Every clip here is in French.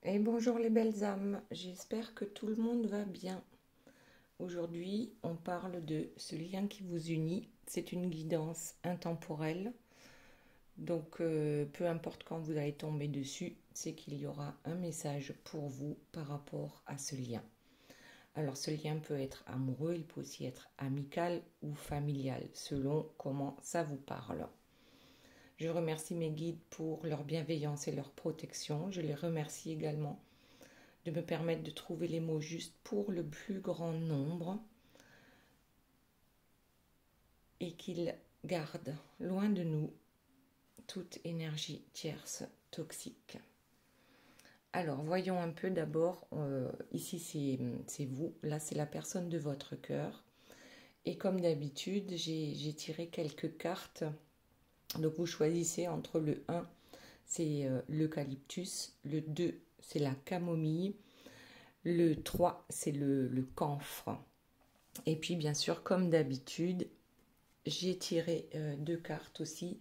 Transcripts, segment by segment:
Et bonjour les belles âmes, j'espère que tout le monde va bien. Aujourd'hui, on parle de ce lien qui vous unit. C'est une guidance intemporelle, donc peu importe quand vous allez tomber dessus, c'est qu'il y aura un message pour vous par rapport à ce lien. Alors ce lien peut être amoureux, il peut aussi être amical ou familial, selon comment ça vous parle. Je remercie mes guides pour leur bienveillance et leur protection. Je les remercie également de me permettre de trouver les mots justes pour le plus grand nombre et qu'ils gardent loin de nous toute énergie tierce toxique. Alors, voyons un peu d'abord, ici c'est vous, là c'est la personne de votre cœur. Et comme d'habitude, j'ai tiré quelques cartes. Donc vous choisissez entre le 1, c'est l'eucalyptus, le 2, c'est la camomille, le 3, c'est le camphre. Et puis bien sûr, comme d'habitude, j'ai tiré deux cartes aussi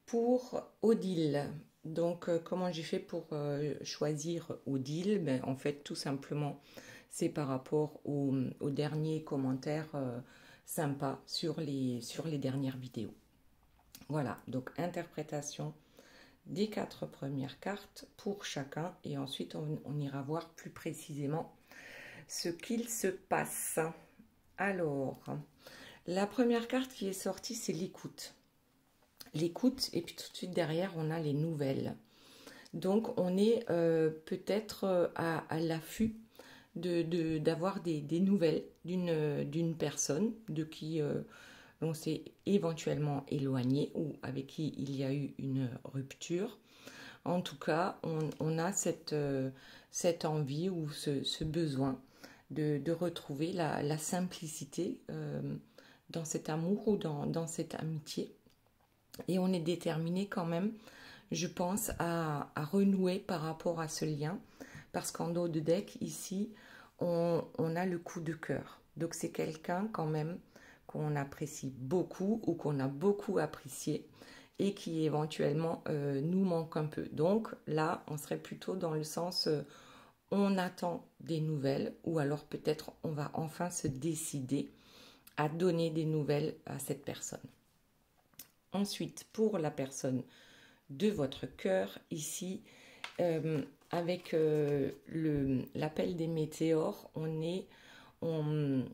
pour Odile. Donc comment j'ai fait pour choisir Odile? En fait, tout simplement, c'est par rapport au dernier commentaire sympa sur les dernières vidéos. Voilà, donc interprétation des 4 premières cartes pour chacun et ensuite on ira voir plus précisément ce qu'il se passe. Alors, la première carte qui est sortie, c'est l'écoute. L'écoute, et puis tout de suite derrière, on a les nouvelles. Donc, on est peut-être à l'affût d'avoir des nouvelles d'une personne de qui on s'est éventuellement éloigné ou avec qui il y a eu une rupture. En tout cas, on a cette envie ou ce besoin de retrouver la simplicité dans cet amour ou dans cette amitié. Et on est déterminé quand même, je pense, à renouer par rapport à ce lien. Parce qu'en dos de deck, ici, on a le coup de cœur. Donc c'est quelqu'un quand même qu'on apprécie beaucoup ou qu'on a beaucoup apprécié et qui éventuellement nous manque un peu. Donc là, on serait plutôt dans le sens on attend des nouvelles ou alors peut-être on va enfin se décider à donner des nouvelles à cette personne. Ensuite, pour la personne de votre cœur, ici, avec l'appel des météores, on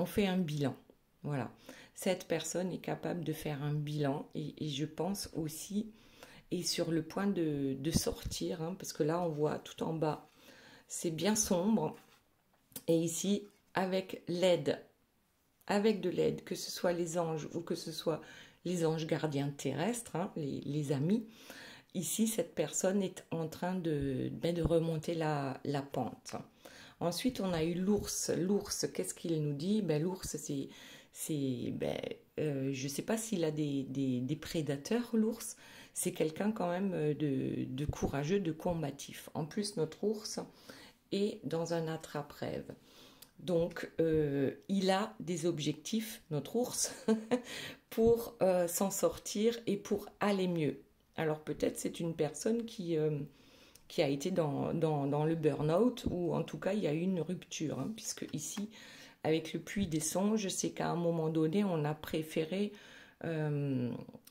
fait un bilan. Voilà. Cette personne est capable de faire un bilan et je pense aussi est sur le point de sortir, hein, parce que là on voit tout en bas, c'est bien sombre. Et ici, avec l'aide, avec de l'aide, que ce soit les anges ou que ce soit les anges gardiens terrestres, hein, les amis, ici cette personne est en train de remonter la pente. Ensuite, on a eu l'ours. L'ours, qu'est-ce qu'il nous dit? L'ours, je ne sais pas s'il a des prédateurs, l'ours. C'est quelqu'un quand même de courageux, de combatif. En plus, notre ours est dans un attrape-rêve. Donc, il a des objectifs, notre ours, pour s'en sortir et pour aller mieux. Alors peut-être c'est une personne qui a été dans le burn-out ou en tout cas il y a eu une rupture, hein, puisque ici, avec le puits des songes, c'est qu'à un moment donné, on a préféré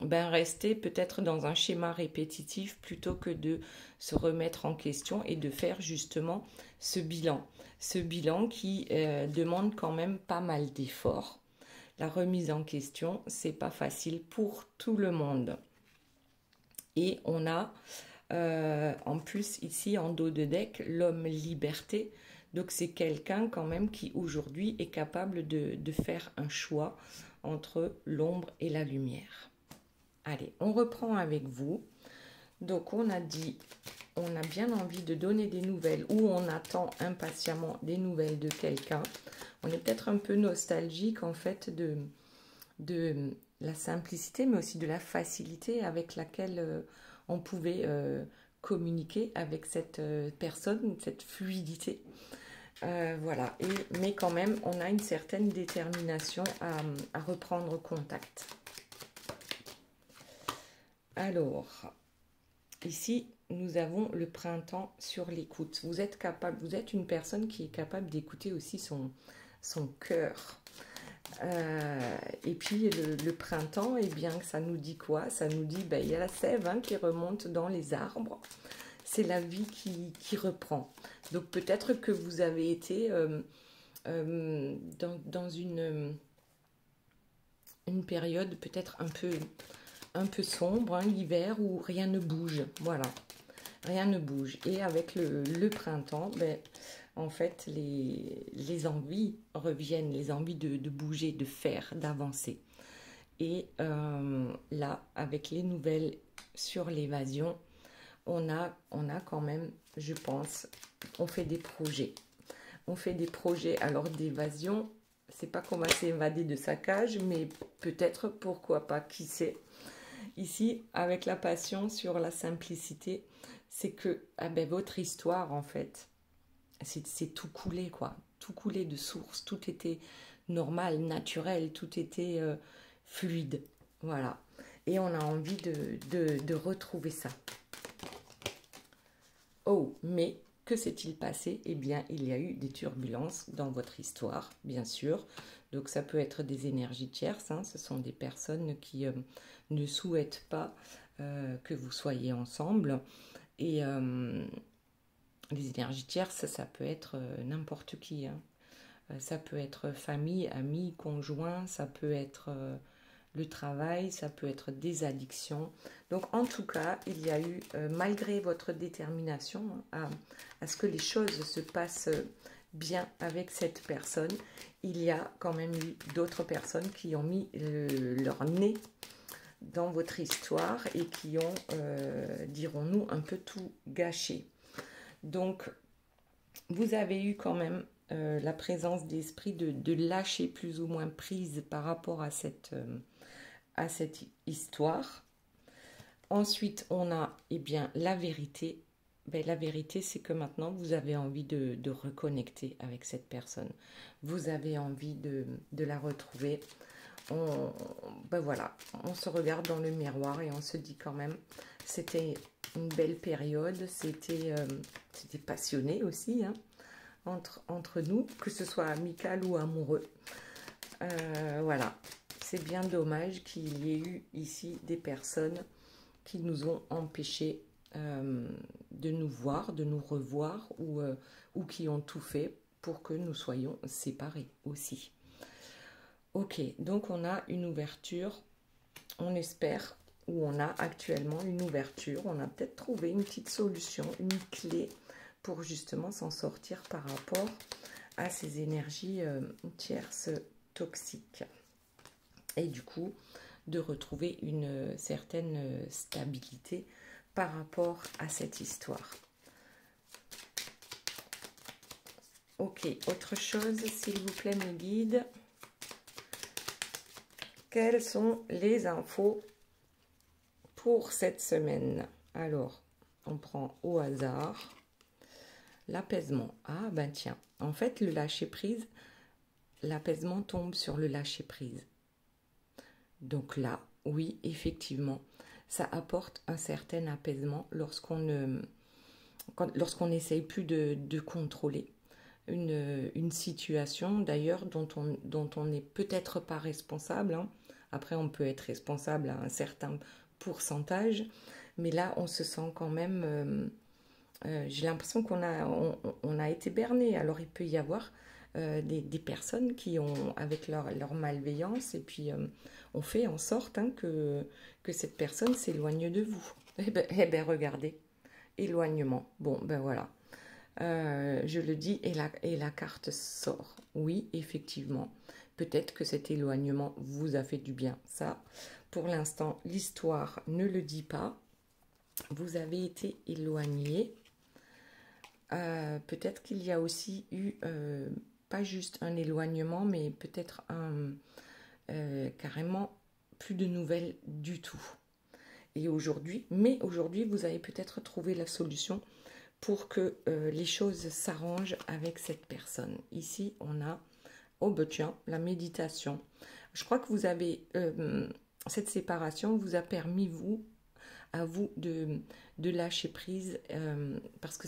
rester peut-être dans un schéma répétitif plutôt que de se remettre en question et de faire justement ce bilan. Ce bilan qui demande quand même pas mal d'efforts. La remise en question, c'est pas facile pour tout le monde. Et on a en plus ici en dos de deck l'homme liberté. Donc c'est quelqu'un quand même qui aujourd'hui est capable de faire un choix entre l'ombre et la lumière. Allez, on reprend avec vous. Donc on a dit, on a bien envie de donner des nouvelles ou on attend impatiemment des nouvelles de quelqu'un. On est peut-être un peu nostalgique en fait de la simplicité mais aussi de la facilité avec laquelle on pouvait communiquer avec cette personne, cette fluidité. Voilà, mais quand même, on a une certaine détermination à reprendre contact. Alors, ici, nous avons le printemps sur l'écoute. Vous êtes capable, vous êtes une personne qui est capable d'écouter aussi son cœur. Et puis le printemps, eh bien, ça nous dit quoi? Ça nous dit, ben, il y a la sève hein, qui remonte dans les arbres. C'est la vie qui reprend. Donc peut-être que vous avez été dans une période peut-être un peu sombre, hein, l'hiver, où rien ne bouge. Voilà, rien ne bouge. Et avec le printemps, ben, en fait, les envies reviennent, les envies de bouger, de faire, d'avancer. Et là, avec les nouvelles sur l'évasion, on a quand même, je pense, on fait des projets. On fait des projets, alors d'évasion, c'est pas qu'on va s'évader de sa cage, mais peut-être, pourquoi pas, qui sait. Ici, avec la passion sur la simplicité, c'est que ah ben, votre histoire, en fait, c'est tout coulé, quoi. Tout coulé de source, tout était normal, naturel, tout était fluide. Voilà. Et on a envie de retrouver ça. Oh, mais que s'est-il passé? Eh bien, il y a eu des turbulences dans votre histoire, bien sûr. Donc, ça peut être des énergies tierces. Hein. Ce sont des personnes qui ne souhaitent pas que vous soyez ensemble. Et les énergies tierces, ça peut être n'importe qui. Hein. Ça peut être famille, amis, conjoints, ça peut être le travail, ça peut être des addictions. Donc en tout cas, il y a eu, malgré votre détermination à ce que les choses se passent bien avec cette personne, il y a quand même eu d'autres personnes qui ont mis leur nez dans votre histoire et qui ont, dirons-nous, un peu tout gâché. Donc, vous avez eu quand même la présence d'esprit de lâcher plus ou moins prise par rapport à cette histoire. Ensuite, on a eh bien, la vérité. Ben, la vérité, c'est que maintenant, vous avez envie de reconnecter avec cette personne. Vous avez envie de la retrouver. Ben voilà, on se regarde dans le miroir et on se dit quand même, c'était une belle période, c'était passionné aussi, hein, entre nous, que ce soit amical ou amoureux. Voilà, c'est bien dommage qu'il y ait eu ici des personnes qui nous ont empêchés de nous voir, de nous revoir, ou qui ont tout fait pour que nous soyons séparés aussi. Ok, donc on a une ouverture, on espère, ou on a actuellement une ouverture, on a peut-être trouvé une petite solution, une clé pour justement s'en sortir par rapport à ces énergies tierces toxiques. Et du coup, de retrouver une certaine stabilité par rapport à cette histoire. Ok, autre chose, s'il vous plaît, mes guides. Quelles sont les infos pour cette semaine? Alors, on prend au hasard l'apaisement. Ah ben tiens, en fait, le lâcher-prise, l'apaisement tombe sur le lâcher-prise. Donc là, oui, effectivement, ça apporte un certain apaisement lorsqu'on n'essaye plus de contrôler une situation, d'ailleurs, dont on n'est peut-être pas responsable. Hein. Après, on peut être responsable à un certain pourcentage, mais là, on se sent quand même... j'ai l'impression qu'on a été berné. Alors, il peut y avoir des personnes qui ont, avec leur malveillance, et puis on fait en sorte hein, que cette personne s'éloigne de vous. Eh ben, regardez, éloignement. Bon, ben voilà. Je le dis et la carte sort. Oui, effectivement, peut-être que cet éloignement vous a fait du bien. Ça, pour l'instant, l'histoire ne le dit pas. Vous avez été éloigné. Peut-être qu'il y a aussi eu, pas juste un éloignement, mais peut-être carrément plus de nouvelles du tout. Et aujourd'hui, vous avez peut-être trouvé la solution pour que les choses s'arrangent avec cette personne. Ici, on a, oh ben tiens, la méditation. Je crois que vous avez, cette séparation vous a permis, vous, à vous de lâcher prise, parce que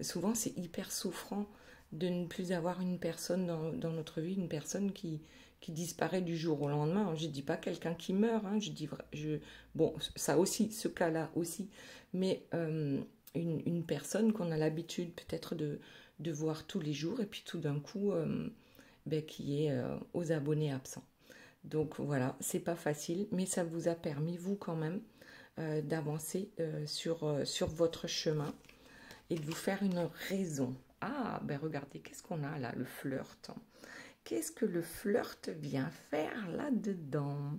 souvent c'est hyper souffrant de ne plus avoir une personne dans notre vie, une personne qui disparaît du jour au lendemain. Je ne dis pas quelqu'un qui meurt, hein, bon, ça aussi, ce cas-là aussi, mais une personne qu'on a l'habitude peut-être de voir tous les jours, et puis tout d'un coup, qui est aux abonnés absents. Donc voilà, c'est pas facile, mais ça vous a permis, vous quand même, d'avancer sur votre chemin et de vous faire une raison. Ah, ben regardez, qu'est-ce qu'on a là, le flirt. Qu'est-ce que le flirt vient faire là-dedans?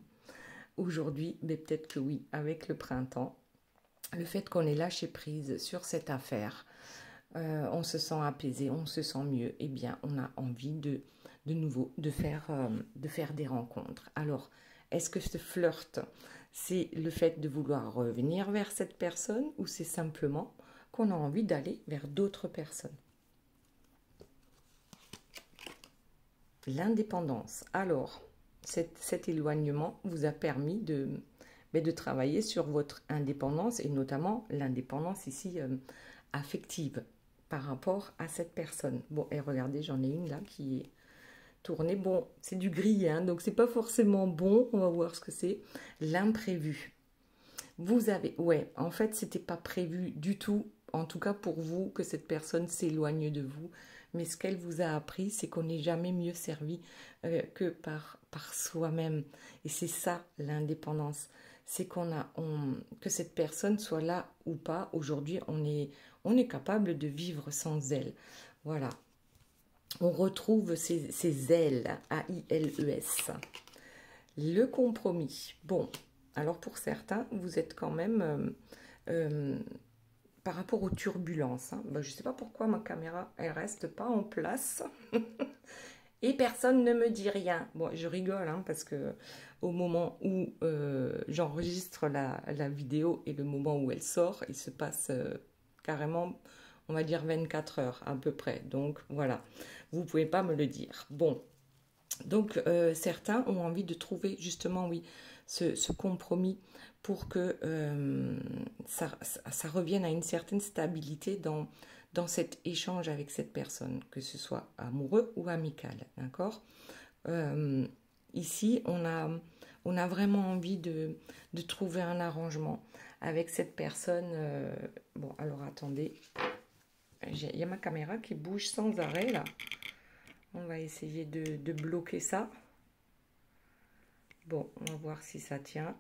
Aujourd'hui, ben peut-être que oui, avec le printemps, le fait qu'on ait lâché prise sur cette affaire, on se sent apaisé, on se sent mieux, eh bien, on a envie de nouveau de faire des rencontres. Alors, est-ce que ce flirt, c'est le fait de vouloir revenir vers cette personne, ou c'est simplement qu'on a envie d'aller vers d'autres personnes? L'indépendance. Alors, cet éloignement vous a permis de travailler sur votre indépendance, et notamment l'indépendance ici affective par rapport à cette personne. Bon, et regardez, j'en ai une là qui est tournée. Bon, c'est du gris, hein, donc c'est pas forcément bon. On va voir ce que c'est. L'imprévu. Vous avez, ouais, en fait, c'était pas prévu du tout, en tout cas pour vous, que cette personne s'éloigne de vous. Mais ce qu'elle vous a appris, c'est qu'on n'est jamais mieux servi que par soi-même. Et c'est ça, l'indépendance. C'est que cette personne soit là ou pas. Aujourd'hui, on est capable de vivre sans elle. Voilà. On retrouve ces ailes, A-I-L-E-S. Le compromis. Bon, alors pour certains, vous êtes quand même... par rapport aux turbulences. Hein. Ben, je ne sais pas pourquoi ma caméra, elle reste pas en place. Et personne ne me dit rien. Bon, je rigole, hein, parce que au moment où j'enregistre la vidéo et le moment où elle sort, il se passe carrément, on va dire 24 heures à peu près. Donc voilà, vous ne pouvez pas me le dire. Bon, donc certains ont envie de trouver justement, oui, ce compromis pour que ça revienne à une certaine stabilité dans cet échange avec cette personne, que ce soit amoureux ou amical, d'accord? Ici, on a vraiment envie de trouver un arrangement avec cette personne. Bon, alors attendez, il y a ma caméra qui bouge sans arrêt là. On va essayer de bloquer ça. Bon, on va voir si ça tient.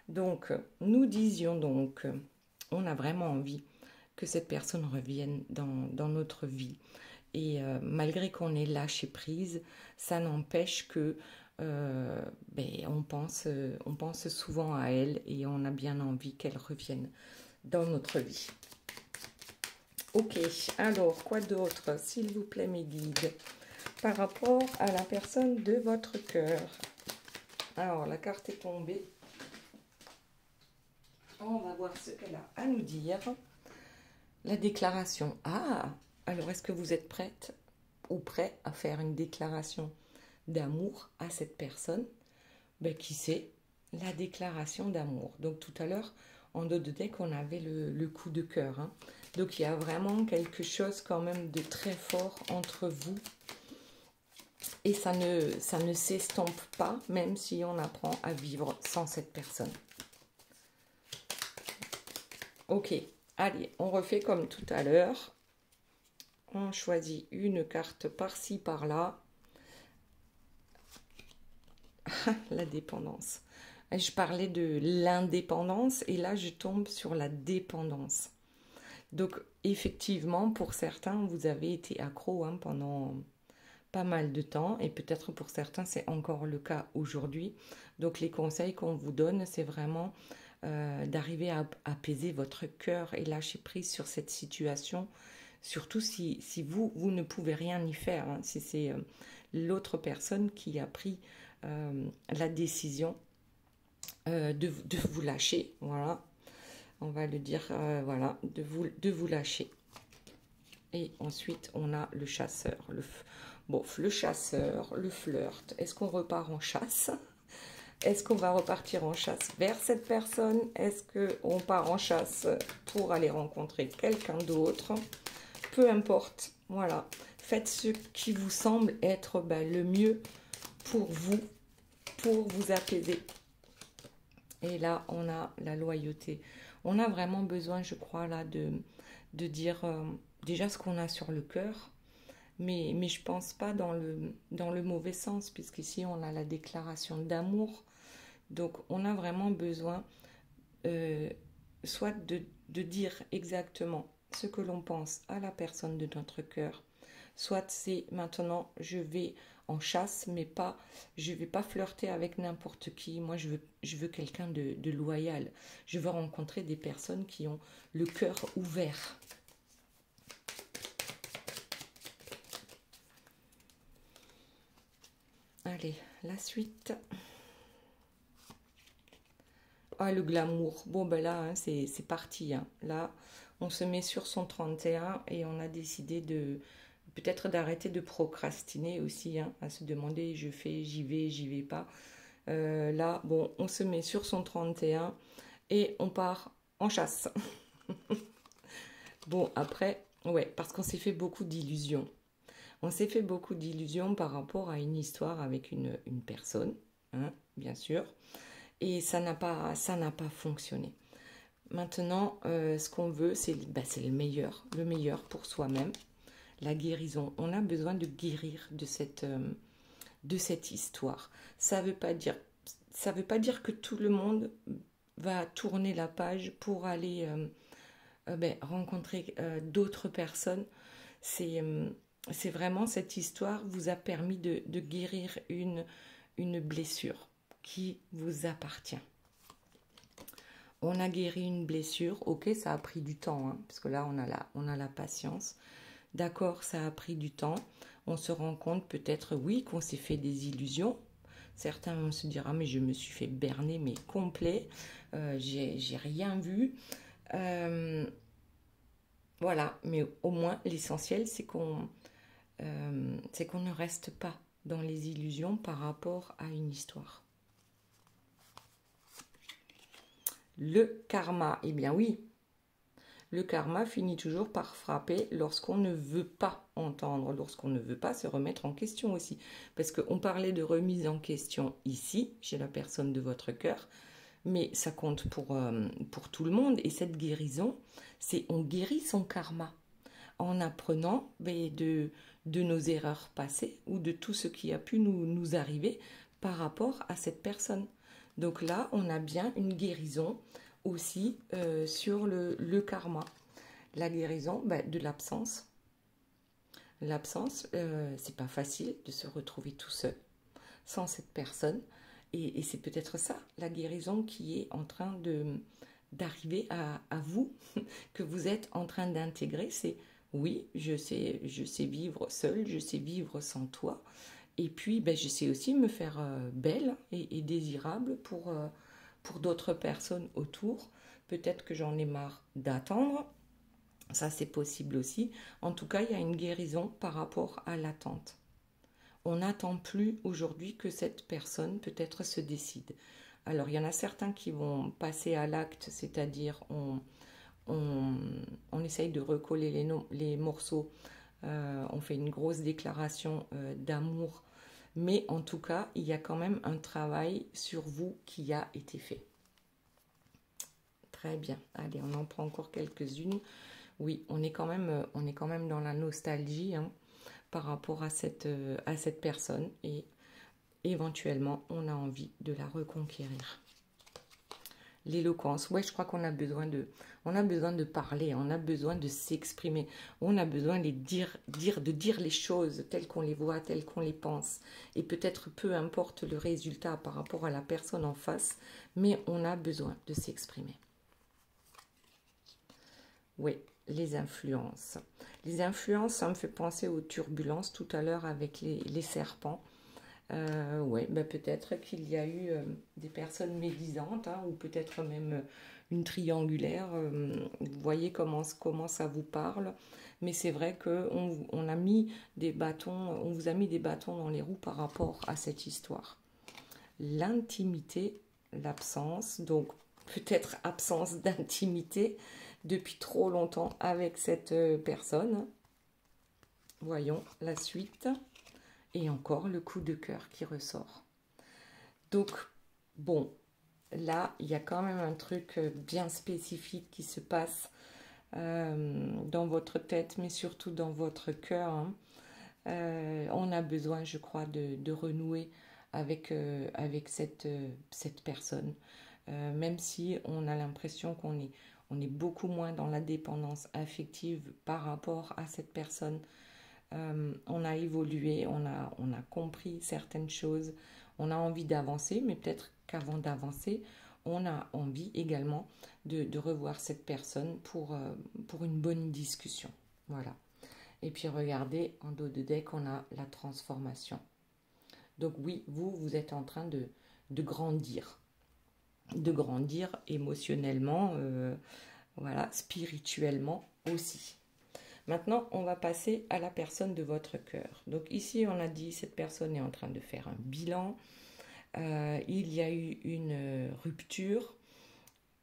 Donc, nous disions donc, on a vraiment envie que cette personne revienne dans notre vie. Et malgré qu'on ait lâché prise, ça n'empêche que on pense souvent à elle, et on a bien envie qu'elle revienne dans notre vie. Ok, alors, quoi d'autre, s'il vous plaît, mes guides, par rapport à la personne de votre cœur? Alors, la carte est tombée. On va voir ce qu'elle a à nous dire. La déclaration. Ah, alors est-ce que vous êtes prête ou prêt à faire une déclaration d'amour à cette personne? Ben, qui sait? La déclaration d'amour. Donc tout à l'heure, en dos de deck, on avait le coup de cœur. Hein. Donc il y a vraiment quelque chose quand même de très fort entre vous. Et ça ne s'estompe pas, même si on apprend à vivre sans cette personne. Ok, allez, on refait comme tout à l'heure. On choisit une carte par-ci, par-là. La dépendance. Je parlais de l'indépendance et là, je tombe sur la dépendance. Donc, effectivement, pour certains, vous avez été accro pendant pas mal de temps, et peut-être pour certains, c'est encore le cas aujourd'hui. Donc, les conseils qu'on vous donne, c'est vraiment d'arriver à apaiser votre cœur et lâcher prise sur cette situation, surtout si vous ne pouvez rien y faire, hein, si c'est l'autre personne qui a pris la décision de vous lâcher, voilà, on va le dire, voilà, de vous lâcher. Et ensuite, on a le chasseur, le chasseur, le flirt. Est-ce qu'on repart en chasse? Est-ce qu'on va repartir en chasse vers cette personne? Est-ce qu'on part en chasse pour aller rencontrer quelqu'un d'autre? Peu importe, voilà. Faites ce qui vous semble être le mieux pour vous apaiser. Et là, on a la loyauté. On a vraiment besoin, je crois, là, de dire déjà ce qu'on a sur le cœur. Mais je pense pas dans le mauvais sens, puisqu'ici, on a la déclaration d'amour. Donc, on a vraiment besoin soit de dire exactement ce que l'on pense à la personne de notre cœur, soit c'est maintenant je vais en chasse, mais pas, je vais pas flirter avec n'importe qui. Moi, je veux quelqu'un de loyal. Je veux rencontrer des personnes qui ont le cœur ouvert. Allez, la suite. Ah, le glamour. Bon, ben là, hein, c'est parti. Hein. Là, on se met sur son 31 et on a décidé de peut-être d'arrêter de procrastiner aussi, hein, à se demander je fais, j'y vais pas. Là, bon, on se met sur son 31 et on part en chasse. Bon, après, ouais, parce qu'on s'est fait beaucoup d'illusions. On s'est fait beaucoup d'illusions par rapport à une histoire avec une personne, hein, bien sûr. Et ça n'a pas fonctionné. Maintenant, ce qu'on veut, c'est le meilleur pour soi-même, la guérison. On a besoin de guérir de cette histoire. Ça veut pas dire que tout le monde va tourner la page pour aller rencontrer d'autres personnes. C'est vraiment cette histoire vous a permis de guérir une blessure qui vous appartient. On a guéri une blessure, ok, ça a pris du temps, hein, parce que là on a la patience. D'accord, ça a pris du temps. On se rend compte peut-être, oui, qu'on s'est fait des illusions. Certains vont se dire, ah mais je me suis fait berner, mais complet, j'ai rien vu. Voilà, mais au moins l'essentiel c'est qu'on ne reste pas dans les illusions par rapport à une histoire. Le karma, eh bien oui, le karma finit toujours par frapper lorsqu'on ne veut pas entendre, lorsqu'on ne veut pas se remettre en question aussi. Parce qu'on parlait de remise en question ici, chez la personne de votre cœur, mais ça compte pour tout le monde. Et cette guérison, c'est on guérit son karma en apprenant de nos erreurs passées ou de tout ce qui a pu nous arriver par rapport à cette personne. Donc là, on a bien une guérison aussi sur le karma. La guérison de l'absence. L'absence, c'est pas facile de se retrouver tout seul sans cette personne. Et c'est peut-être ça, la guérison qui est en train d'arriver à vous, que vous êtes en train d'intégrer. C'est oui, je sais vivre seule, je sais vivre sans toi. Et puis, je sais aussi me faire belle et désirable pour d'autres personnes autour. Peut-être que j'en ai marre d'attendre. Ça, c'est possible aussi. En tout cas, il y a une guérison par rapport à l'attente. On n'attend plus aujourd'hui que cette personne peut-être se décide. Alors, il y en a certains qui vont passer à l'acte, c'est-à-dire on essaye de recoller les morceaux, on fait une grosse déclaration d'amour, mais en tout cas, il y a quand même un travail sur vous qui a été fait. Très bien. Allez, on en prend encore quelques-unes. Oui, on est quand même dans la nostalgie, hein, par rapport à cette personne, et éventuellement, on a envie de la reconquérir. L'éloquence, ouais, je crois qu'on a besoin de parler, on a besoin de s'exprimer, on a besoin de dire les choses telles qu'on les voit, telles qu'on les pense. Et peut-être peu importe le résultat par rapport à la personne en face, mais on a besoin de s'exprimer. Oui, les influences. Les influences, ça me fait penser aux turbulences tout à l'heure avec les serpents. Oui, peut-être qu'il y a eu des personnes médisantes, hein, ou peut-être même une triangulaire. Vous voyez comment ça vous parle. Mais c'est vrai qu'on a mis des bâtons, on vous a mis des bâtons dans les roues par rapport à cette histoire. l'intimité, l'absence, donc peut-être absence d'intimité depuis trop longtemps avec cette personne. Voyons la suite. Et encore le coup de cœur qui ressort. Donc, bon, là, il y a quand même un truc bien spécifique qui se passe dans votre tête, mais surtout dans votre cœur. Hein. On a besoin, je crois, de renouer avec cette personne. Même si on a l'impression qu'on est beaucoup moins dans la dépendance affective par rapport à cette personne. On a évolué, on a compris certaines choses, on a envie d'avancer, mais peut-être qu'avant d'avancer, on a envie également de revoir cette personne pour une bonne discussion. Voilà. Et puis regardez, en dos de deck, on a la transformation. Donc oui, vous êtes en train de grandir émotionnellement, voilà, spirituellement aussi. Maintenant, on va passer à la personne de votre cœur. Donc ici, on a dit, cette personne est en train de faire un bilan. Il y a eu une rupture,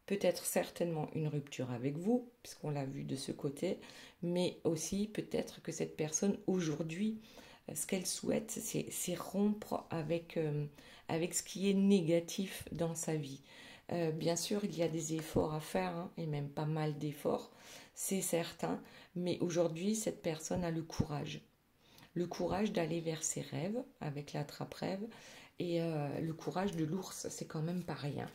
peut-être certainement une rupture avec vous, puisqu'on l'a vu de ce côté, mais aussi peut-être que cette personne, aujourd'hui, ce qu'elle souhaite, c'est rompre avec ce qui est négatif dans sa vie. Bien sûr, il y a des efforts à faire, hein, et même pas mal d'efforts, c'est certain, mais aujourd'hui, cette personne a le courage d'aller vers ses rêves avec l'attrape-rêve, et le courage de l'ours, c'est quand même pas rien.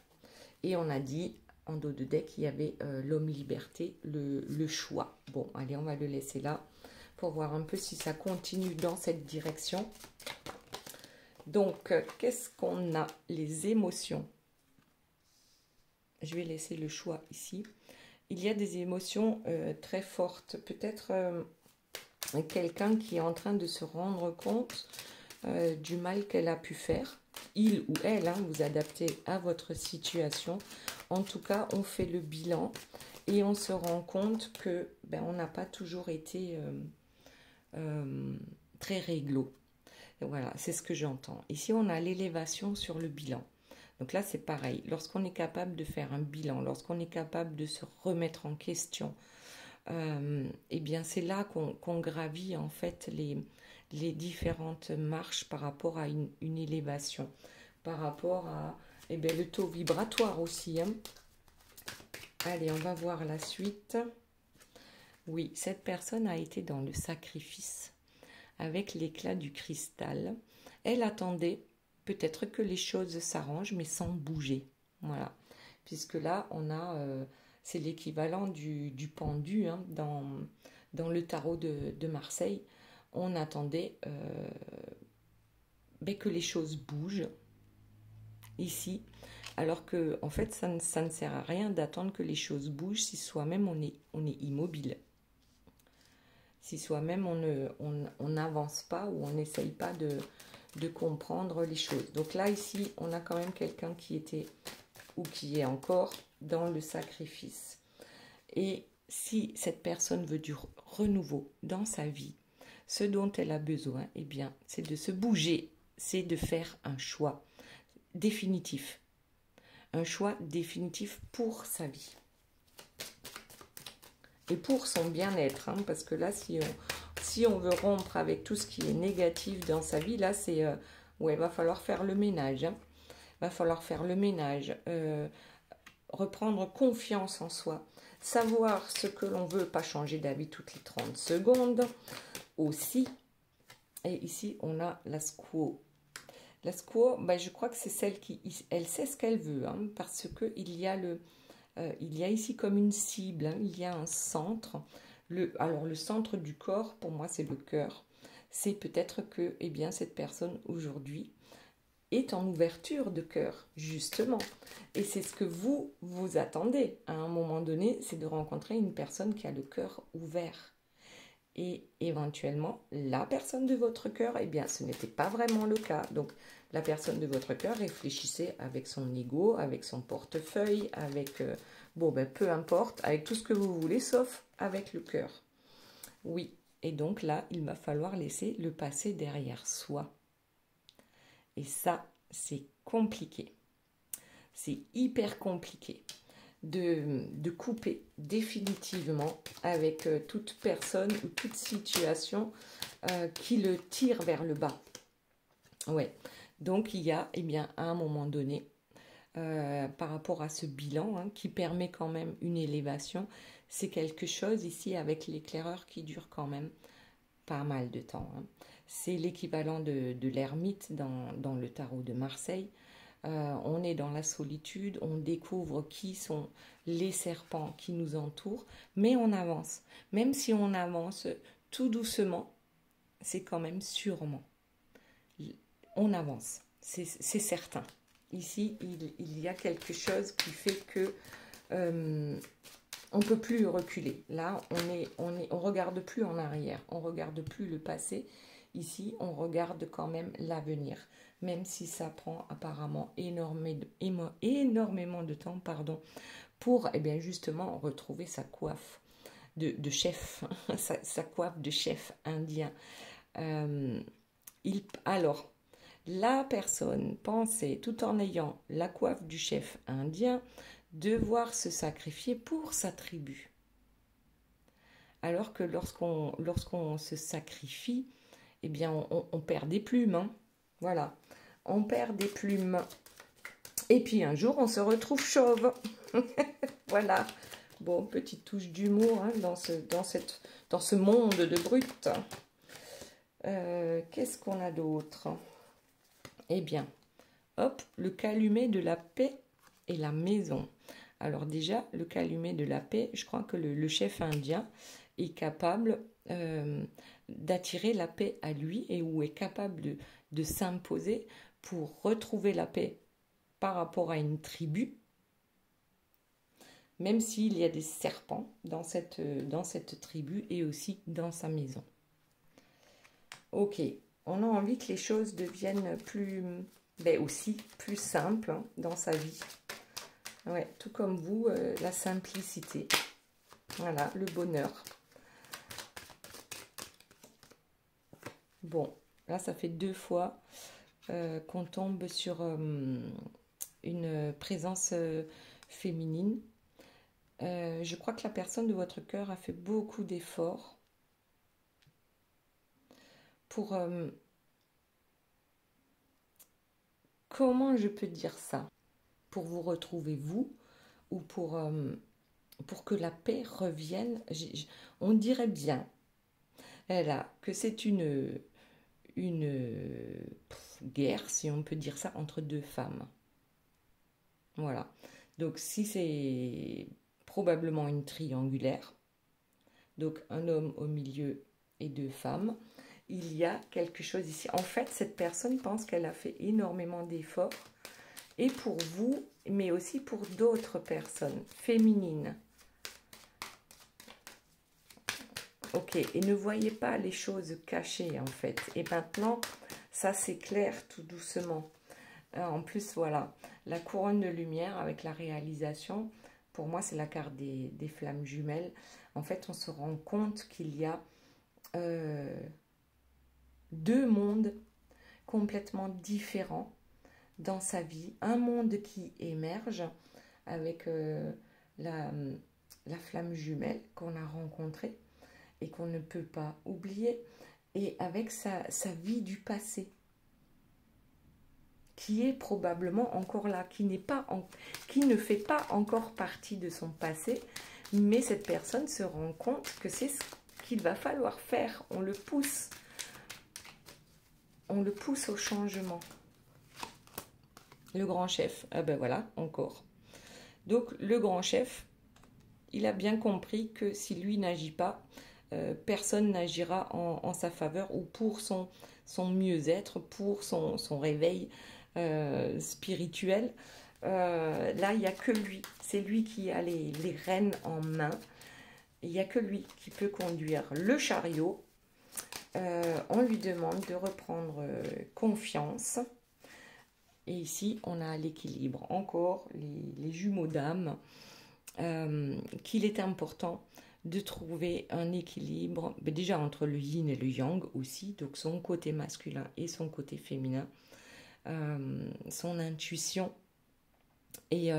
Et on a dit, en dos de deck, il y avait l'homme liberté, le choix. Bon, allez, on va le laisser là, pour voir un peu si ça continue dans cette direction. Donc, qu'est-ce qu'on a? Les émotions. Je vais laisser le choix ici. Il y a des émotions très fortes. Peut-être quelqu'un qui est en train de se rendre compte du mal qu'elle a pu faire. Il ou elle, hein, vous adaptez à votre situation. En tout cas, on fait le bilan et on se rend compte que on n'a pas toujours été très réglo. Et voilà, c'est ce que j'entends. Ici, on a l'élévation sur le bilan. Donc là, c'est pareil. Lorsqu'on est capable de faire un bilan, lorsqu'on est capable de se remettre en question, eh bien, c'est là qu'on gravit en fait les différentes marches par rapport à une élévation, par rapport à le taux vibratoire aussi. Hein. Allez, on va voir la suite. Oui, cette personne a été dans le sacrifice avec l'éclat du cristal. Elle attendait peut-être que les choses s'arrangent, mais sans bouger. Voilà. Puisque là, on a, c'est l'équivalent du pendu hein, dans le tarot de Marseille. On attendait que les choses bougent ici. Alors que, en fait, ça ne sert à rien d'attendre que les choses bougent si soi-même on est immobile. Si soi-même on n'avance pas ou on n'essaye pas de comprendre les choses. Donc là, ici, on a quand même quelqu'un qui était ou qui est encore dans le sacrifice. Et si cette personne veut du renouveau dans sa vie, ce dont elle a besoin, eh bien, c'est de se bouger, c'est de faire un choix définitif. Un choix définitif pour sa vie. Et pour son bien-être, hein, parce que là, si on veut rompre avec tout ce qui est négatif dans sa vie, là, c'est... ouais, il va falloir faire le ménage. Hein. Va falloir faire le ménage. Reprendre confiance en soi. Savoir ce que l'on veut, pas changer d'avis toutes les 30 secondes. Aussi. Et ici, on a la squaw. La squaw, je crois que c'est celle qui... Elle sait ce qu'elle veut, hein, parce qu'il y a il y a ici comme une cible, hein, il y a un centre. Alors le centre du corps, pour moi, c'est le cœur. C'est peut-être que cette personne aujourd'hui est en ouverture de cœur, justement. Et c'est ce que vous attendez à un moment donné, c'est de rencontrer une personne qui a le cœur ouvert. Et éventuellement, la personne de votre cœur, ce n'était pas vraiment le cas. Donc, la personne de votre cœur réfléchissait avec son ego, avec son portefeuille, avec, peu importe, avec tout ce que vous voulez, sauf avec le cœur. Oui, et donc là, il va falloir laisser le passé derrière soi. Et ça, c'est compliqué. C'est hyper compliqué de couper définitivement avec toute personne ou toute situation qui le tire vers le bas. Ouais. Donc il y a, eh bien, à un moment donné, par rapport à ce bilan hein, qui permet quand même une élévation, c'est quelque chose ici avec l'éclaireur qui dure quand même pas mal de temps. Hein. C'est l'équivalent de l'ermite dans le tarot de Marseille. On est dans la solitude, on découvre qui sont les serpents qui nous entourent, mais on avance. Même si on avance tout doucement, c'est quand même sûrement. On avance, c'est certain. Ici, il y a quelque chose qui fait que on ne peut plus reculer. Là, on regarde plus en arrière, on regarde plus le passé. Ici, on regarde quand même l'avenir, même si ça prend apparemment énormément de temps, pour eh bien, justement retrouver sa coiffe de chef, sa coiffe de chef indien. Alors, la personne pensait, tout en ayant la coiffe du chef indien, devoir se sacrifier pour sa tribu. Alors que lorsqu'on se sacrifie, eh bien, on perd des plumes. Hein. Voilà, on perd des plumes. Et puis un jour, on se retrouve chauve. Voilà. Bon, petite touche d'humour hein, dans ce monde de brutes. Qu'est-ce qu'on a d'autre? Eh bien, hop, le calumet de la paix et la maison. Alors déjà, le calumet de la paix, je crois que le chef indien est capable d'attirer la paix à lui et ou est capable de s'imposer pour retrouver la paix par rapport à une tribu, même s'il y a des serpents dans cette tribu et aussi dans sa maison. Ok, on a envie que les choses deviennent aussi plus simples hein, dans sa vie. Ouais, tout comme vous, la simplicité. Voilà, le bonheur. Bon, là, ça fait 2 fois qu'on tombe sur une présence féminine. Je crois que la personne de votre cœur a fait beaucoup d'efforts pour... comment je peux dire ça? Pour vous retrouver vous ou pour que la paix revienne. On dirait bien là, que c'est une guerre, si on peut dire ça, entre 2 femmes. Voilà. Donc si c'est probablement une triangulaire, donc un homme au milieu et 2 femmes, il y a quelque chose ici. En fait, cette personne pense qu'elle a fait énormément d'efforts, et pour vous, mais aussi pour d'autres personnes féminines. Ok, et ne voyez pas les choses cachées en fait. Et maintenant, ça s'éclaire tout doucement. En plus, voilà, la couronne de lumière avec la réalisation, pour moi, c'est la carte des flammes jumelles. En fait, on se rend compte qu'il y a 2 mondes complètement différents dans sa vie. Un monde qui émerge avec la flamme jumelle qu'on a rencontrée et qu'on ne peut pas oublier, et avec sa vie du passé, qui est probablement encore là, qui ne fait pas encore partie de son passé, mais cette personne se rend compte que c'est ce qu'il va falloir faire. On le pousse au changement. Le grand chef, ah ben voilà, encore. Donc le grand chef, il a bien compris que si lui n'agit pas, personne n'agira en sa faveur ou pour son mieux-être, pour son réveil spirituel. Là, il n'y a que lui. C'est lui qui a les rênes en main. Il n'y a que lui qui peut conduire le chariot. On lui demande de reprendre confiance. Et ici, on a l'équilibre. Encore, les jumeaux d'âme. Qu'il est important de trouver un équilibre, déjà entre le yin et le yang aussi, donc son côté masculin et son côté féminin. son intuition. Et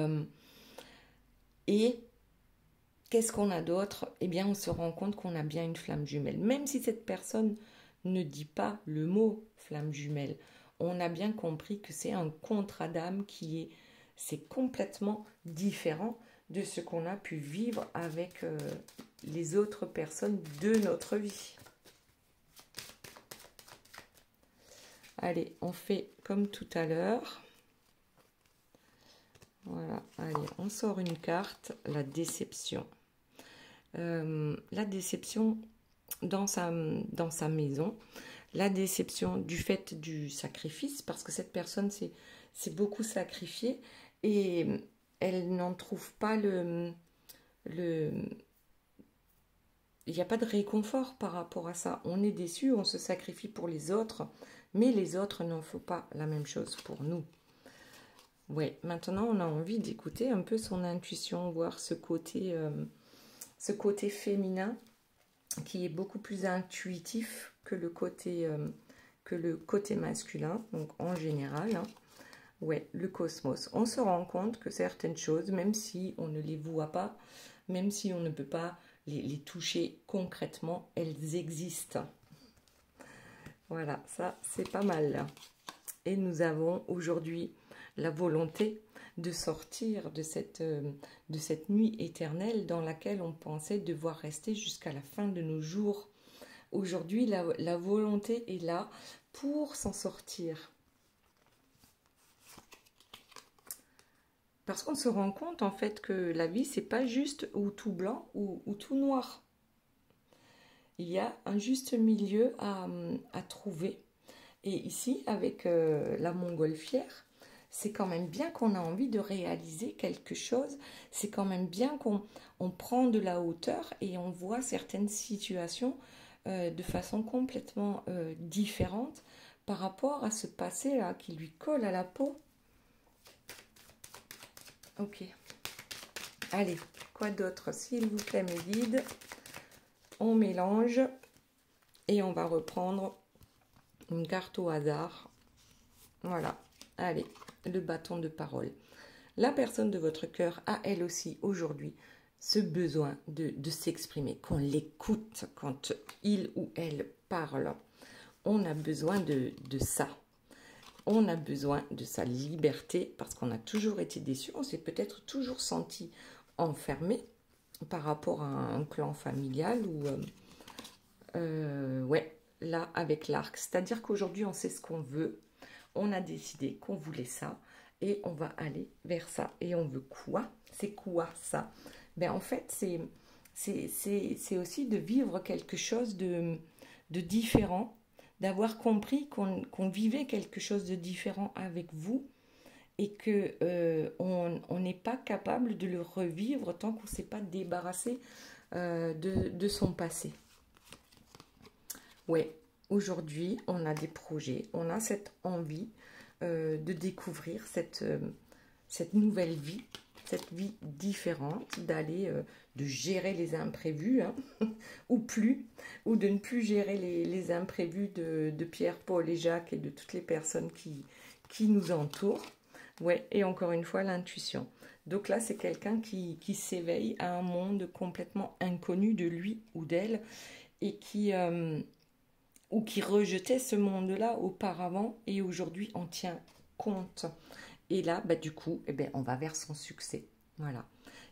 qu'est-ce qu'on a d'autre? Eh bien, on se rend compte qu'on a bien une flamme jumelle. Même si cette personne ne dit pas le mot flamme jumelle, on a bien compris que c'est un contrat d'âme c'est complètement différent de ce qu'on a pu vivre avec les autres personnes de notre vie. Allez, on fait comme tout à l'heure. Voilà, allez, on sort une carte, la déception. La déception dans sa maison, la déception du fait du sacrifice, parce que cette personne s'est beaucoup sacrifiée et elle n'en trouve pas il n'y a pas de réconfort par rapport à ça. On est déçu, on se sacrifie pour les autres, mais les autres n'en font pas la même chose pour nous. Ouais, maintenant on a envie d'écouter un peu son intuition, voir ce côté féminin qui est beaucoup plus intuitif que le côté masculin, donc en général. Hein. Ouais, le cosmos. On se rend compte que certaines choses, même si on ne les voit pas, même si on ne peut pas les toucher concrètement, elles existent. Voilà, ça c'est pas mal. Et nous avons aujourd'hui la volonté de sortir de cette nuit éternelle dans laquelle on pensait devoir rester jusqu'à la fin de nos jours. Aujourd'hui, la volonté est là pour s'en sortir. Parce qu'on se rend compte en fait que la vie, c'est pas juste ou tout blanc ou tout noir. Il y a un juste milieu à trouver. Et ici, avec la montgolfière, c'est quand même bien qu'on a envie de réaliser quelque chose. C'est quand même bien qu'on prend de la hauteur et on voit certaines situations de façon complètement différente par rapport à ce passé-là qui lui colle à la peau. Ok. Allez, quoi d'autre? S'il vous plaît, mes guides. On mélange et on va reprendre une carte au hasard. Voilà. Allez, le bâton de parole. La personne de votre cœur a elle aussi aujourd'hui ce besoin de s'exprimer, qu'on l'écoute quand il ou elle parle. On a besoin de ça. On a besoin de sa liberté parce qu'on a toujours été déçu. On s'est peut-être toujours senti enfermé par rapport à un clan familial ou ouais, là avec l'arc. C'est-à-dire qu'aujourd'hui on sait ce qu'on veut. On a décidé qu'on voulait ça et on va aller vers ça. Et on veut quoi? C'est quoi ça? Ben en fait c'est aussi de vivre quelque chose de différent, d'avoir compris qu'on vivait quelque chose de différent avec vous et que on n'est pas capable de le revivre tant qu'on ne s'est pas débarrassé de son passé. Ouais, aujourd'hui, on a des projets, on a cette envie de découvrir cette nouvelle vie, cette vie différente, d'aller, de gérer les imprévus, hein, ou plus, ou de ne plus gérer les imprévus de Pierre, Paul et Jacques et de toutes les personnes qui nous entourent. Ouais, et encore une fois, l'intuition. Donc là, c'est quelqu'un qui s'éveille à un monde complètement inconnu de lui ou d'elle et qui rejetait ce monde-là auparavant et aujourd'hui on tient compte. Et là, bah, du coup, eh ben, on va vers son succès. Voilà.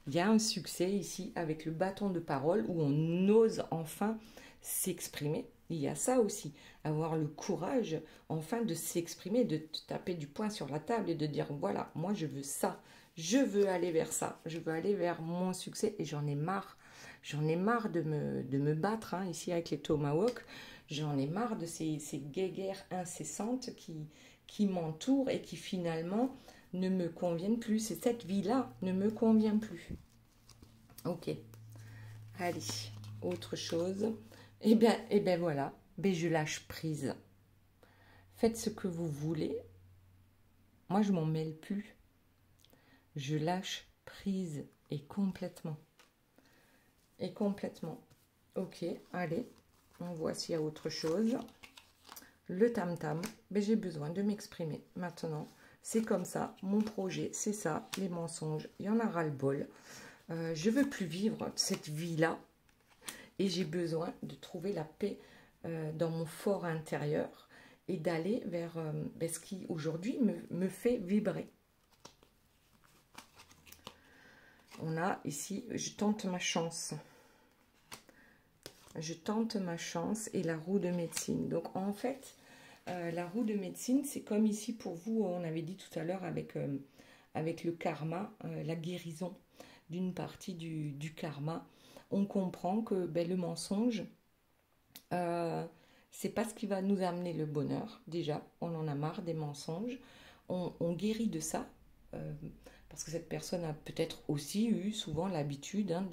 Il y a un succès ici avec le bâton de parole où on ose enfin s'exprimer. Il y a ça aussi, avoir le courage enfin de s'exprimer, de taper du poing sur la table et de dire voilà, moi je veux ça, je veux aller vers ça, je veux aller vers mon succès et j'en ai marre. J'en ai marre de me battre hein, ici avec les tomahawks. J'en ai marre de ces guéguerres incessantes qui m'entourent et qui finalement ne me conviennent plus. Et cette vie-là ne me convient plus. Ok. Allez, autre chose. Eh bien voilà, ben je lâche prise. Faites ce que vous voulez. Moi, je m'en mêle plus. Je lâche prise et complètement. Et complètement. Ok, allez. On voit s'il y a autre chose. le tam-tam, ben, j'ai besoin de m'exprimer maintenant. C'est comme ça, mon projet, c'est ça, les mensonges, il y en a ras-le-bol. Je veux plus vivre cette vie-là et j'ai besoin de trouver la paix dans mon fort intérieur et d'aller vers ben, ce qui aujourd'hui me fait vibrer. On a ici, je tente ma chance. Je tente ma chance et la roue de médecine. Donc en fait, la roue de médecine, c'est comme ici pour vous, on avait dit tout à l'heure avec le karma, la guérison d'une partie du karma. On comprend que ben, le mensonge, c'est pas ce qui va nous amener le bonheur. Déjà, on en a marre des mensonges. On guérit de ça. Parce que cette personne a peut-être aussi eu souvent l'habitude hein,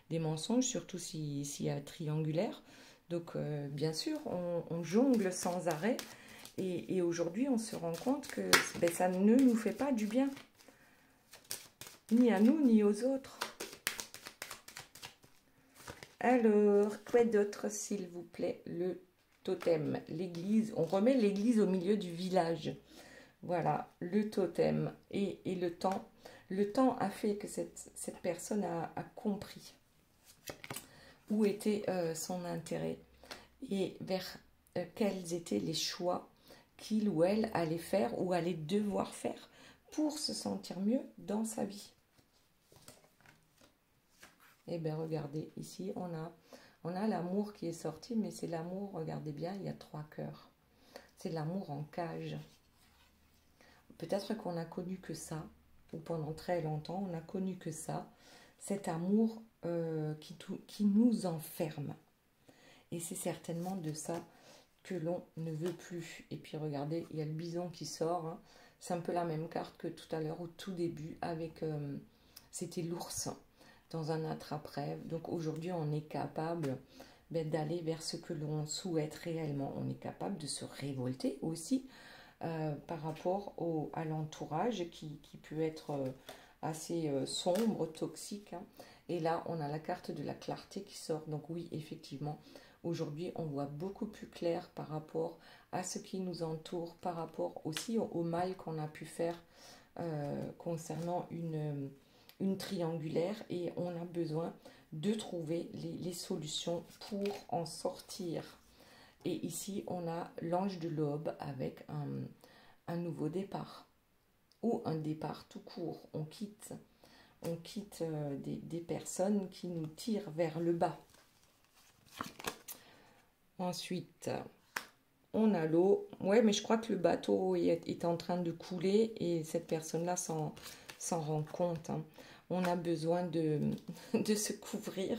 des mensonges, surtout s'il y a triangulaire. Donc, bien sûr, on jongle sans arrêt. Et aujourd'hui, on se rend compte que ben, ça ne nous fait pas du bien. Ni à nous, ni aux autres. Alors, quoi d'autre, s'il vous plaît? Le totem, l'église. On remet l'église au milieu du village. Voilà, le totem et le temps. Le temps a fait que cette personne a compris où était son intérêt et vers quels étaient les choix qu'il ou elle allait faire ou allait devoir faire pour se sentir mieux dans sa vie. Et bien regardez, ici on a l'amour qui est sorti, mais c'est l'amour, regardez bien, il y a 3 cœurs. C'est l'amour en cage. Peut-être qu'on n'a connu que ça, ou pendant très longtemps, on n'a connu que ça, cet amour qui nous enferme. Et c'est certainement de ça que l'on ne veut plus. Et puis regardez, il y a le bison qui sort. Hein. C'est un peu la même carte que tout à l'heure, au tout début, avec c'était l'ours dans un attrape-rêve. Donc aujourd'hui, on est capable d'aller vers ce que l'on souhaite réellement. On est capable de se révolter aussi. Par rapport à l'entourage qui peut être assez sombre, toxique. Hein. Et là, on a la carte de la clarté qui sort. Donc oui, effectivement, aujourd'hui, on voit beaucoup plus clair par rapport à ce qui nous entoure, par rapport aussi au mal qu'on a pu faire concernant une triangulaire. Et on a besoin de trouver les solutions pour en sortir. Et ici, on a l'ange de l'aube avec un nouveau départ. Ou un départ tout court. On quitte des personnes qui nous tirent vers le bas. Ensuite, on a l'eau. Ouais, mais je crois que le bateau est en train de couler et cette personne-là s'en rend compte. Hein. On a besoin de se couvrir.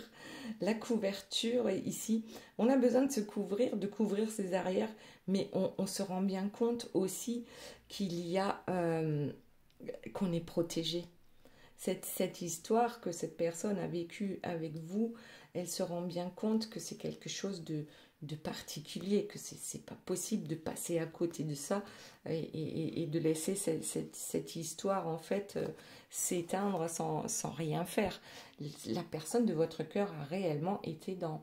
La couverture, ici, on a besoin de se couvrir, de couvrir ses arrières, mais on se rend bien compte aussi qu'il y a, qu'on est protégé. Cette histoire que cette personne a vécue avec vous, elle se rend bien compte que c'est quelque chose de particulier, que c'est pas possible de passer à côté de ça et de laisser cette histoire en fait s'éteindre sans rien faire. La personne de votre cœur a réellement été dans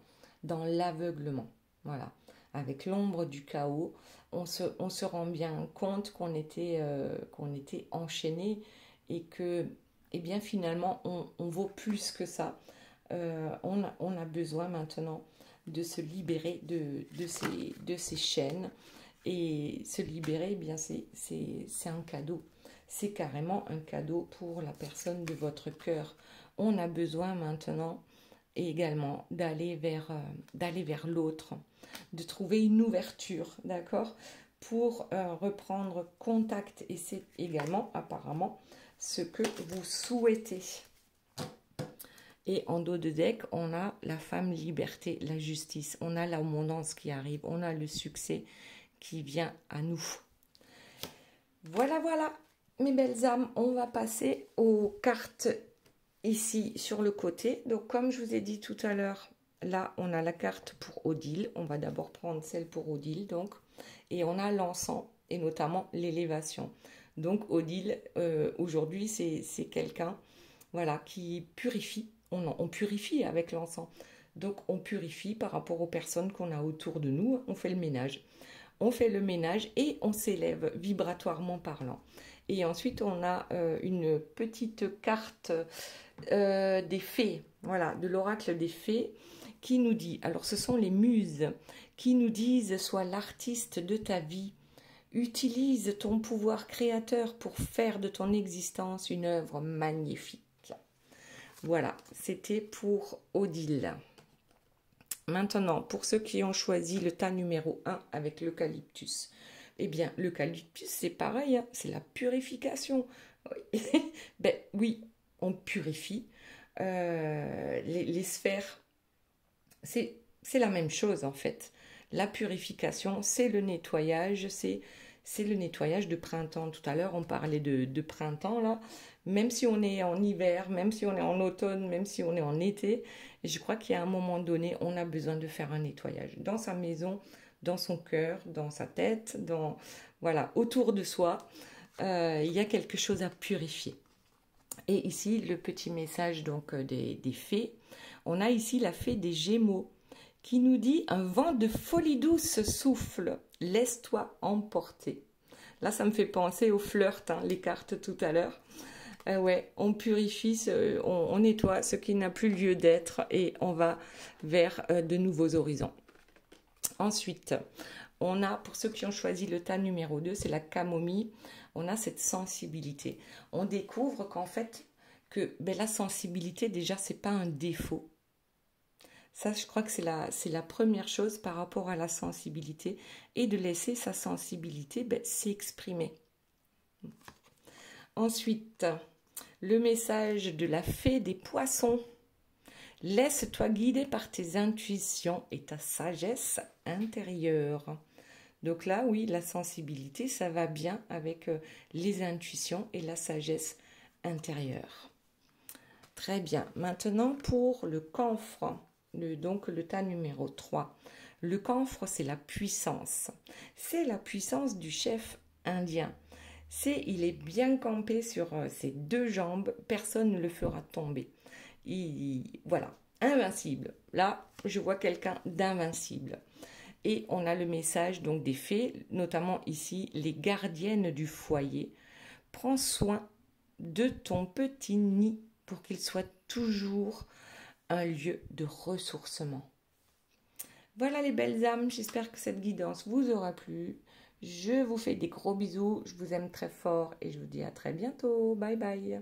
l'aveuglement. Voilà. Avec l'ombre du chaos, on se rend bien compte qu'on était enchaîné et que eh bien finalement on vaut plus que ça. On a besoin maintenant de se libérer de ces chaînes. Et se libérer, eh bien c'est un cadeau. C'est carrément un cadeau pour la personne de votre cœur. On a besoin maintenant également d'aller vers l'autre, de trouver une ouverture, d'accord, pour reprendre contact. Et c'est également apparemment ce que vous souhaitez. Et en dos de deck, on a la femme liberté, la justice. On a l'abondance qui arrive. On a le succès qui vient à nous. Voilà, voilà, mes belles âmes. On va passer aux cartes ici sur le côté. Donc, comme je vous ai dit tout à l'heure, là, on a la carte pour Odile. On va d'abord prendre celle pour Odile, donc. Et on a l'encens et notamment l'élévation. Donc, Odile, aujourd'hui, c'est quelqu'un voilà, qui purifie. On purifie avec l'encens. Donc, on purifie par rapport aux personnes qu'on a autour de nous. On fait le ménage. on fait le ménage et on s'élève vibratoirement parlant. Et ensuite, on a une petite carte des fées, voilà, de l'oracle des fées, qui nous dit, alors ce sont les muses, qui nous disent, sois l'artiste de ta vie, utilise ton pouvoir créateur pour faire de ton existence une œuvre magnifique. Voilà, c'était pour Odile. Maintenant, pour ceux qui ont choisi le tas numéro 1 avec l'eucalyptus, eh bien, l'eucalyptus, c'est pareil, hein, c'est la purification. Ben oui, on purifie. Les sphères, c'est la même chose en fait. La purification, c'est le nettoyage, c'est le nettoyage de printemps. Tout à l'heure, on parlait de printemps, là. Même si on est en hiver, même si on est en automne, même si on est en été, je crois qu'il y a un moment donné, on a besoin de faire un nettoyage dans sa maison, dans son cœur, dans sa tête, voilà, autour de soi. Il y a quelque chose à purifier. Et ici, le petit message donc des fées. On a ici la fée des Gémeaux qui nous dit « Un vent de folie douce souffle, laisse-toi emporter ». Là, ça me fait penser au flirt, hein, les cartes tout à l'heure. Ouais, on purifie, on nettoie ce qui n'a plus lieu d'être et on va vers de nouveaux horizons. Ensuite, on a, pour ceux qui ont choisi le tas numéro 2, c'est la camomille, on a cette sensibilité. On découvre qu'en fait, la sensibilité, déjà, c'est pas un défaut. Ça, je crois que c'est la première chose par rapport à la sensibilité et de laisser sa sensibilité s'exprimer. Ensuite, le message de la fée des poissons. Laisse-toi guider par tes intuitions et ta sagesse intérieure. Donc là, oui, la sensibilité, ça va bien avec les intuitions et la sagesse intérieure. Très bien. Maintenant, pour le camphre, donc le tas numéro 3. Le camphre, c'est la puissance. C'est la puissance du chef indien. Il est bien campé sur ses deux jambes, personne ne le fera tomber. Voilà, invincible. Là, je vois quelqu'un d'invincible. Et on a le message donc des fées, notamment ici, les gardiennes du foyer. Prends soin de ton petit nid pour qu'il soit toujours un lieu de ressourcement. Voilà les belles âmes, j'espère que cette guidance vous aura plu. Je vous fais des gros bisous, je vous aime très fort et je vous dis à très bientôt. Bye bye.